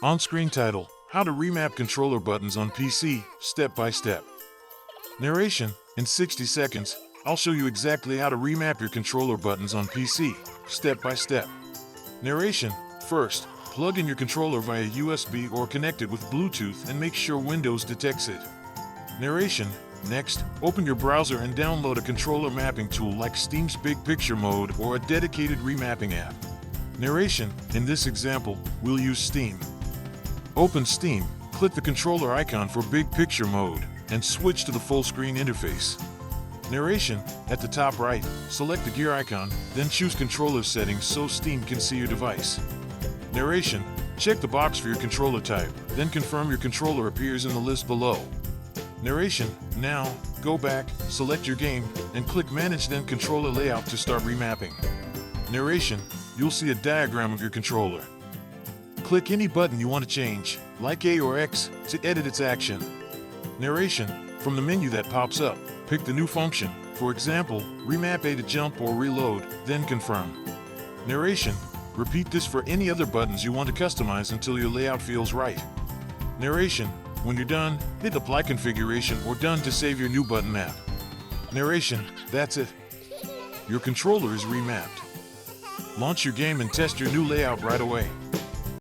On-screen title: How to Remap Controller Buttons on PC, Step by Step. Narration: In 60 seconds, I'll show you exactly how to remap your controller buttons on PC, step by step. Narration: First, plug in your controller via USB or connect it with Bluetooth and make sure Windows detects it. Narration: Next, open your browser and download a controller mapping tool like Steam's Big Picture Mode or a dedicated remapping app. Narration: In this example, we'll use Steam. Open Steam, click the controller icon for Big Picture Mode, and switch to the full screen interface. Narration: At the top right, select the gear icon, then choose controller settings so Steam can see your device. Narration: Check the box for your controller type, then confirm your controller appears in the list below. Narration: Now, go back, select your game, and click Manage then Controller Layout to start remapping. Narration: You'll see a diagram of your controller. Click any button you want to change, like A or X, to edit its action. Narration: From the menu that pops up, pick the new function, for example, Remap A to jump or reload, then confirm. Narration: Repeat this for any other buttons you want to customize until your layout feels right. Narration: When you're done, hit Apply Configuration or Done to save your new button map. Narration: That's it. Your controller is remapped. Launch your game and test your new layout right away.